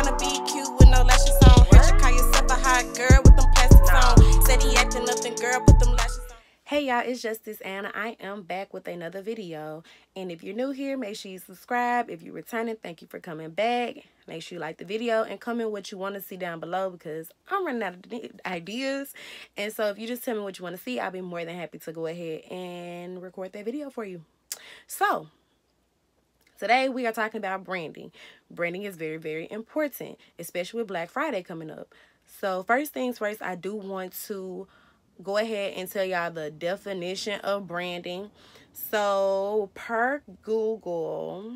tryna be cute with no lashes on. Heard you call yourself a hot girl with them plastics on. Said he acting nothing, girl, put them lashes on. Hey y'all, it's Justus Anna. I am back with another video. And if you're new here, make sure you subscribe. If you're returning, thank you for coming back. Make sure you like the video and comment what you want to see down below because I'm running out of ideas. And so if you just tell me what you want to see, I'll be more than happy to go ahead and record that video for you. So today we are talking about branding. Branding is very, very important, especially with Black Friday coming up. So first things first, I do want to go ahead and tell y'all the definition of branding. So per Google,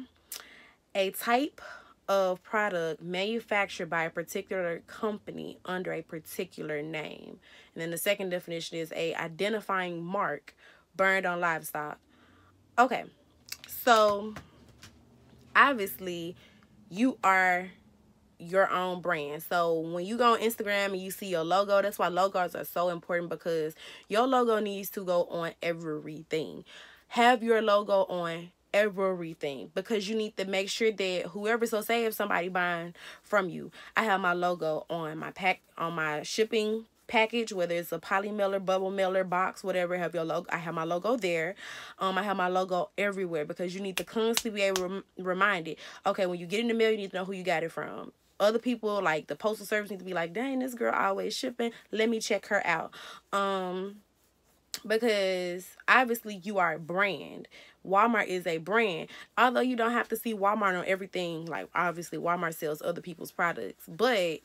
a type of product manufactured by a particular company under a particular name. And then the second definition is a identifying mark burned on livestock. Okay, so obviously you are your own brand. So when you go on Instagram and you see your logo, that's why logos are so important, because your logo needs to go on everything. Have your logo on everything, because you need to make sure that whoever, so say if somebody buying from you, I have my logo on my on my shipping package, whether it's a poly mailer, bubble mailer, box, whatever, have your logo. I have my logo there. I have my logo everywhere, because you need to constantly be able to remind it. Okay, when you get in the mail, you need to know who you got it from. Other people, like the postal service, need to be like, dang, this girl always shipping, let me check her out. Because obviously you are a brand. Walmart is a brand. Although you don't have to see Walmart on everything. Like, obviously Walmart sells other people's products, but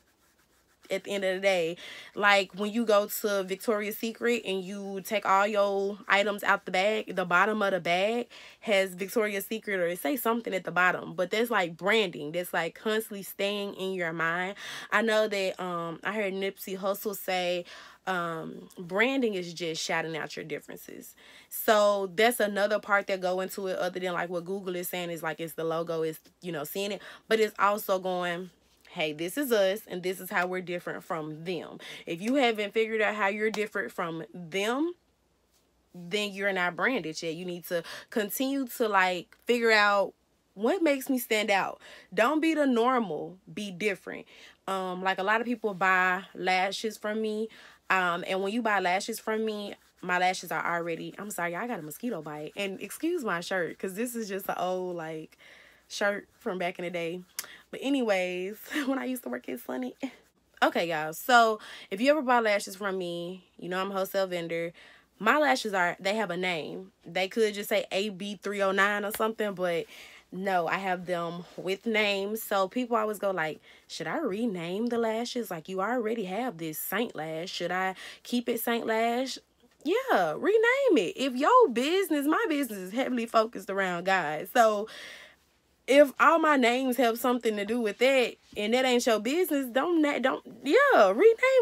at the end of the day, like when you go to Victoria's Secret and you take all your items out the bag, the bottom of the bag has Victoria's Secret, or it say something at the bottom, but that's like branding. That's like constantly staying in your mind. I know that I heard Nipsey Hussle say branding is just shouting out your differences. So that's another part that go into it, other than like what Google is saying is like it's the logo, is, you know, seeing it, but it's also going, hey, this is us and this is how we're different from them. If you haven't figured out how you're different from them, then you're not branded yet. You need to continue to like figure out what makes me stand out. Don't be the normal, be different. Like a lot of people buy lashes from me. And when you buy lashes from me, my lashes are already, I'm sorry, I got a mosquito bite. And excuse my shirt, because this is just an old like shirt from back in the day. But anyways, when I used to work at Sunny. Okay, y'all. So if you ever buy lashes from me, you know I'm a wholesale vendor. My lashes they have a name. They could just say AB309 or something, but no, I have them with names. So people always go like, should I rename the lashes? Like, you already have this Saint Lash. Should I keep it Saint Lash? Yeah, rename it. If your business, my business is heavily focused around guys. So if all my names have something to do with that and that ain't your business, rename it.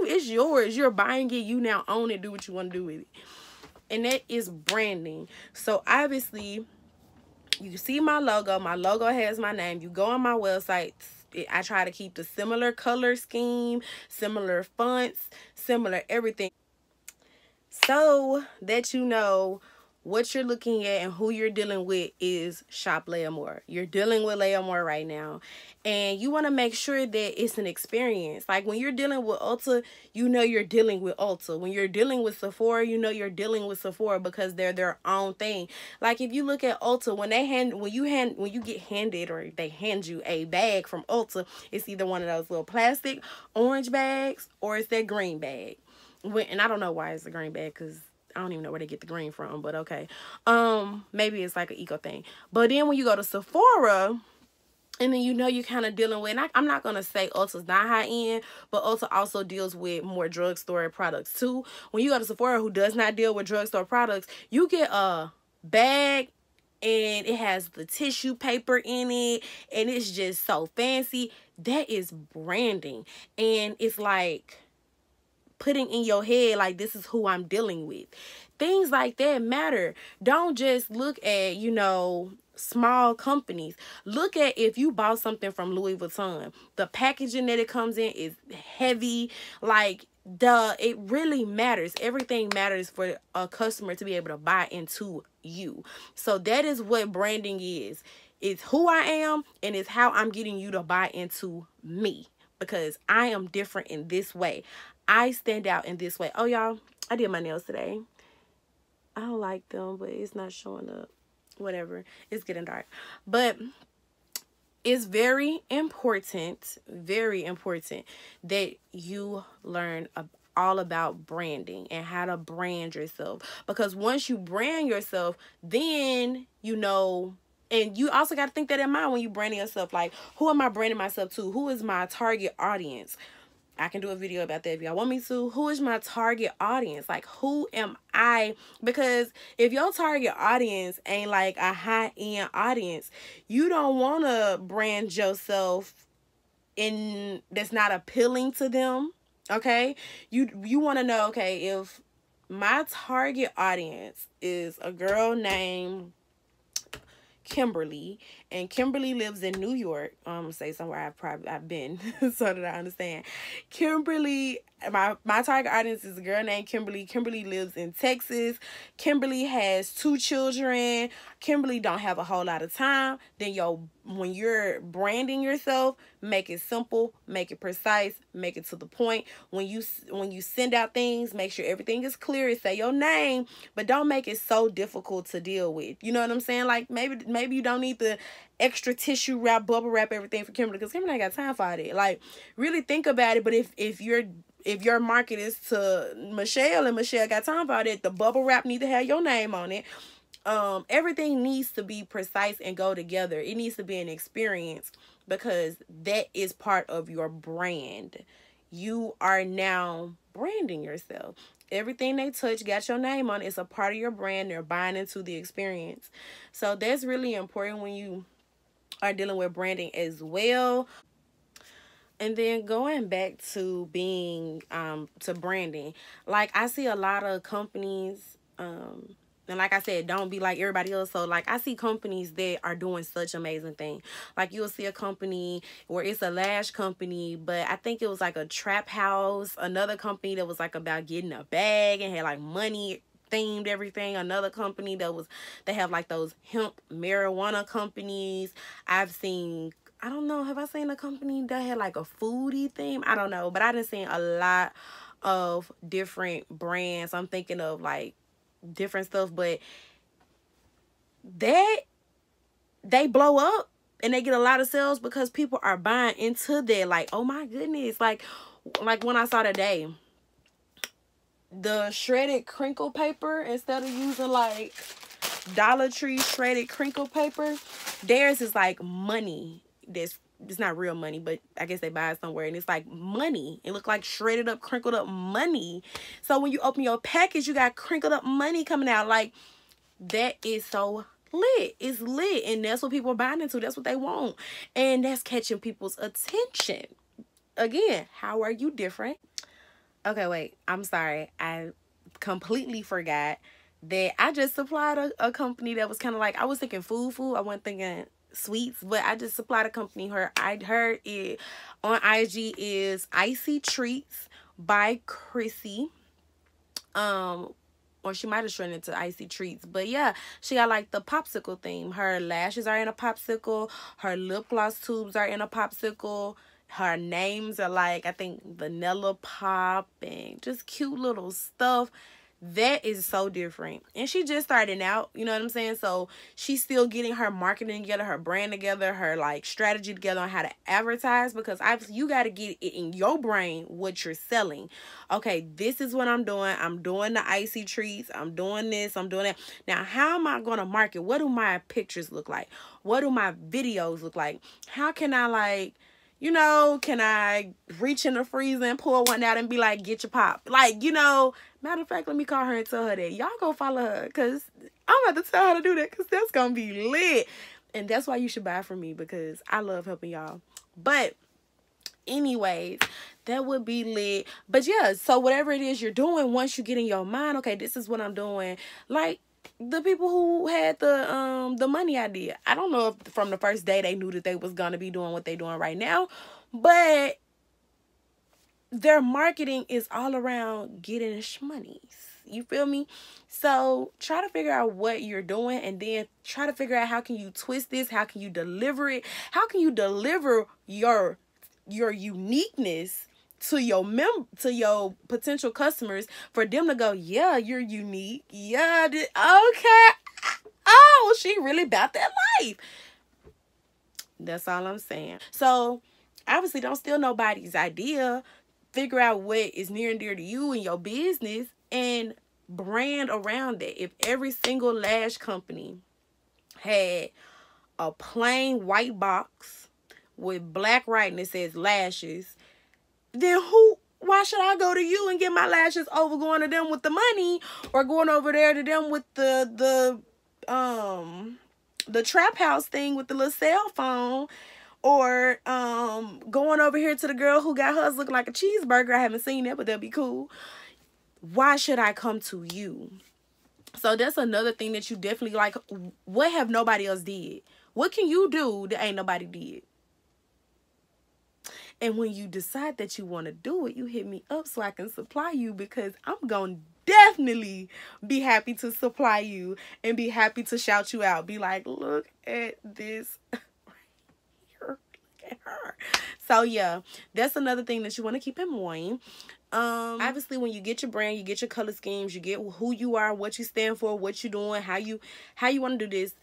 It's yours. You're buying it. You now own it. Do what you want to do with it. And that is branding. So obviously, you see my logo. My logo has my name. You go on my website. I try to keep the similar color scheme, similar fonts, similar everything, so that you know what you're looking at and who you're dealing with is shop.leamore. You're dealing with Leamore right now, and you want to make sure that it's an experience. Like when you're dealing with Ulta, you know you're dealing with Ulta. When you're dealing with Sephora, you know you're dealing with Sephora, because they're their own thing. Like if you look at Ulta, when you get handed, or they hand you a bag from Ulta, it's either one of those little plastic orange bags or it's that green bag. And I don't know why it's a green bag, because I don't even know where they get the green from, but okay. Maybe it's like an eco thing. But then when you go to Sephora, and then you know you're kind of dealing with, and I'm not going to say Ulta's not high-end, but Ulta also deals with more drugstore products too. When you go to Sephora, who does not deal with drugstore products, you get a bag and it has the tissue paper in it, and it's just so fancy. That is branding. And it's like putting in your head like, this is who I'm dealing with. Things like that matter. Don't just look at, you know, small companies. Look at if you bought something from Louis Vuitton. The packaging that it comes in is heavy. Like, it really matters. Everything matters for a customer to be able to buy into you. So that is what branding is. It's who I am, and it's how I'm getting you to buy into me, because I am different in this way. I stand out in this way. Oh, y'all, I did my nails today. I don't like them, but it's not showing up. Whatever. It's getting dark. But it's very important that you learn all about branding and how to brand yourself. Because once you brand yourself, then you know, and you also got to think that in mind when you branding yourself. Like, who am I branding myself to? Who is my target audience? I can do a video about that if y'all want me to. Who is my target audience? Like, who am I? Because if your target audience ain't like a high-end audience, you don't want to brand yourself in that's not appealing to them. Okay? You want to know, okay, if my target audience is a girl named Kimberly, and Kimberly lives in New York. I'm gonna say somewhere I've been so that I understand. Kimberly, my target audience is a girl named Kimberly. Kimberly lives in Texas. Kimberly has 2 children. Kimberly don't have a whole lot of time. Then when you're branding yourself, make it simple, make it precise, make it to the point. When you send out things, make sure everything is clear. Say your name, but don't make it so difficult to deal with. You know what I'm saying? Like, maybe you don't need the extra tissue wrap, bubble wrap everything for Kimberly, because Kimberly ain't got time for all that. Like, really think about it. But if your market is to Michelle, and Michelle got time for all that, the bubble wrap need to have your name on it. Everything needs to be precise and go together. It needs to be an experience, because that is part of your brand. You are now branding yourself. Everything they touch got your name on it. It's a part of your brand. They're buying into the experience. So that's really important when you are dealing with branding as well. And then going back to being to branding, like, I see a lot of companies, and like I said, don't be like everybody else. So, like, I see companies that are doing such amazing things. Like, you'll see a company where it's a lash company, but I think it was like a trap house. Another company that was like about getting a bag and had like money themed everything. Another company they have like those hemp marijuana companies. I've seen, I don't know, have I seen a company that had like a foodie theme? I don't know, but I done seen a lot of different brands. I'm thinking of like different stuff, but they blow up and they get a lot of sales because people are buying into that. Like, oh my goodness, like when I saw today, the shredded crinkle paper, instead of using like Dollar Tree shredded crinkle paper, theirs is like money. It's not real money, but I guess they buy it somewhere, and it's like money. It look like shredded up, crinkled up money. So when you open your package, you got crinkled up money coming out. Like, that is so lit. It's lit, and that's what people are buying into. That's what they want, and that's catching people's attention. Again, how are you different? Okay, wait, I'm sorry, I completely forgot that I just supplied a company that was kind of like, I was thinking food. I wasn't thinking sweets, but I just supplied a company. I heard it on IG is Icy Treats by Chrissy. Or she might have turned into Icy Treats, but yeah, she got like the popsicle theme. Her lashes are in a popsicle. Her lip gloss tubes are in a popsicle. Her names are like, I think, Vanilla Pop, and just cute little stuff. That is so different. And she just starting out, you know what I'm saying? So she's still getting her marketing together, her brand together, her like strategy together on how to advertise, because you got to get it in your brain what you're selling. Okay, this is what I'm doing. I'm doing the Icy Treats. I'm doing this. I'm doing that. Now, how am I going to market? What do my pictures look like? What do my videos look like? How can I, like, you know, can I reach in the freezer and pull one out and be like, get your pop? Like, you know, matter of fact, let me call her and tell her that. Y'all go follow her, because I'm about to tell her to do that, because that's going to be lit. And that's why you should buy from me, because I love helping y'all. But anyways, that would be lit. But yeah, so whatever it is you're doing, once you get in your mind, okay, this is what I'm doing. Like, the people who had the money idea, I don't know if from the first day they knew that they was gonna be doing what they doing right now, but their marketing is all around getting shmonies. You feel me? So try to figure out what you're doing, and then try to figure out how can you twist this, how can you deliver it, how can you deliver your uniqueness to your potential customers, for them to go, yeah, you're unique. Yeah, okay. Oh, she really about that life. That's all I'm saying. So obviously, don't steal nobody's idea. Figure out what is near and dear to you and your business, and brand around it. If every single lash company had a plain white box with black writing that says lashes, then why should I go to you and get my lashes over going to them with the money, or going over there to them with the trap house thing with the little cell phone, or going over here to the girl who got hers looking like a cheeseburger? I haven't seen that, but that'd be cool. Why should I come to you? So that's another thing that you definitely, like, what have nobody else did? What can you do that ain't nobody did? And when you decide that you want to do it, you hit me up so I can supply you, because I'm going to definitely be happy to supply you and be happy to shout you out. Be like, look at this right here. Look at her. So yeah, that's another thing that you want to keep in mind. Obviously, when you get your brand, you get your color schemes, you get who you are, what you stand for, what you're doing, how you want to do this.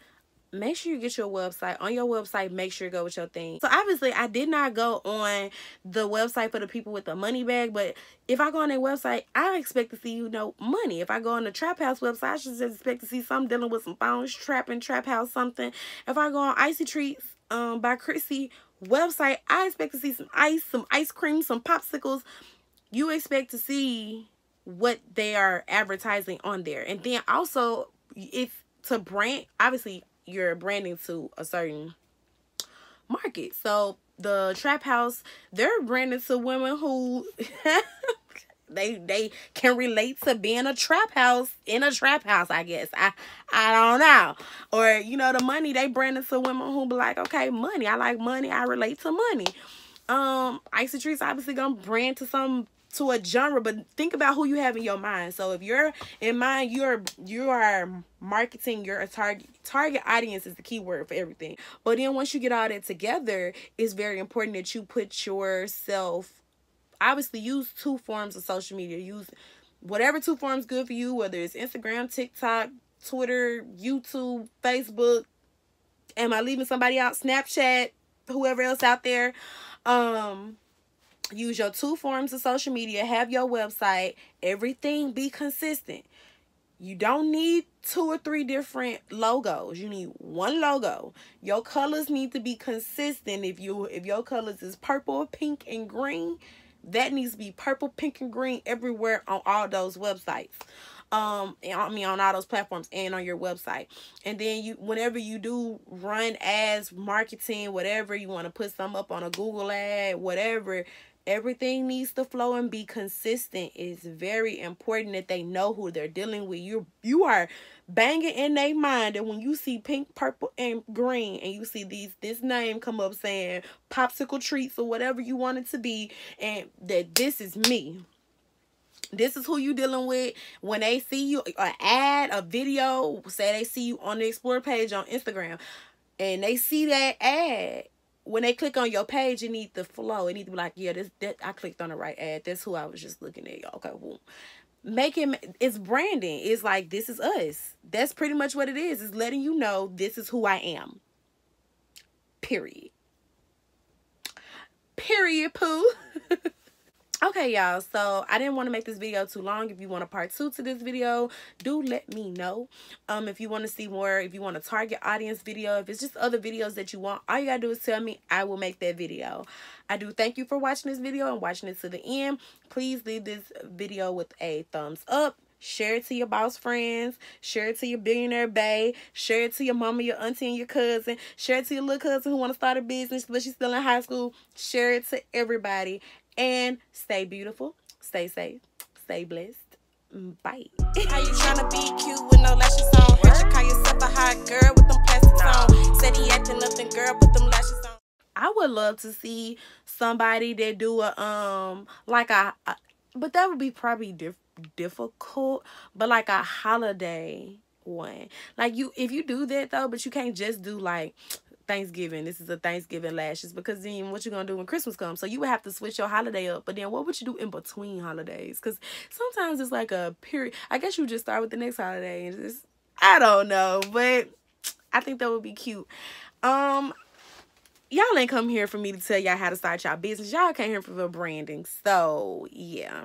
Make sure you get your website. On your website, make sure you go with your thing. So obviously, I did not go on the website for the people with the money bag, but if I go on their website, I expect to see, money. If I go on the Trap House website, I should just expect to see something dealing with some phones, trapping, Trap House, something. If I go on Icy Treats by Chrissy website, I expect to see some ice cream, some popsicles. You expect to see what they are advertising on there. And then also, it's to brand, obviously, you're branding to a certain market. So the Trap House, they're branded to women who they can relate to being a trap house in a trap house, I guess. I don't know. Or, the money, they branded to women who be like, okay, money. I like money. I relate to money. Icy Treats obviously gonna brand to a genre, but think about who you have in your mind. So if you're in mind, you are marketing your target audience is the key word for everything. But then once you get all that together, it's very important that you put yourself, obviously use 2 forms of social media. Use whatever 2 forms good for you, whether it's Instagram, TikTok, Twitter, YouTube, Facebook. Am I leaving somebody out? Snapchat, whoever else out there. Use your 2 forms of social media. Have your website. Everything be consistent. You don't need 2 or 3 different logos. You need 1 logo. Your colors need to be consistent. If your colors is purple, pink, and green, that needs to be purple, pink, and green everywhere on all those websites. On all those platforms and on your website. And then whenever you do run ads, marketing, whatever, you want to put some up on a Google ad, whatever, everything needs to flow and be consistent. It's very important that they know who they're dealing with. You are banging in their mind that when you see pink, purple, and green, and you see this name come up saying popsicle treats or whatever you want it to be, and that this is me. This is who you dealing with. When they see you, an ad, a video, say they see you on the Explore page on Instagram, and they see that ad, when they click on your page, it needs to flow. It needs to be like, yeah, that I clicked on the right ad. That's who I was just looking at. Okay, boom. It's branding. It's like, this is us. That's pretty much what it is. It's letting you know this is who I am. Period. Period, poo. Okay, y'all, so I didn't want to make this video too long. If you want a part 2 to this video, do let me know. If you want to see more, if you want a target audience video, if it's just other videos that you want, all you gotta do is tell me. I will make that video. I do thank you for watching this video and watching it to the end. Please leave this video with a thumbs up. Share it to your boss friends. Share it to your billionaire bae. Share it to your mama, your auntie, and your cousin. Share it to your little cousin who want to start a business, but she's still in high school. Share it to everybody. And stay beautiful, stay safe, stay blessed. Bye. How you tryna be cute with no lashes on? Heard you call yourself a hot girl with them plastics on. Said he acting nothing, girl, put them lashes on. I would love to see somebody that do a but that would be probably difficult, but like a holiday one. Like if you do that though, but you can't just do like Thanksgiving. This is a Thanksgiving lashes, because then what you gonna do when Christmas comes? So you would have to switch your holiday up. But then what would you do in between holidays? Because sometimes it's like a period. I guess you just start with the next holiday and just, I don't know, but I think that would be cute. Y'all ain't come here for me to tell y'all how to start y'all business. Y'all came here for the branding. So yeah.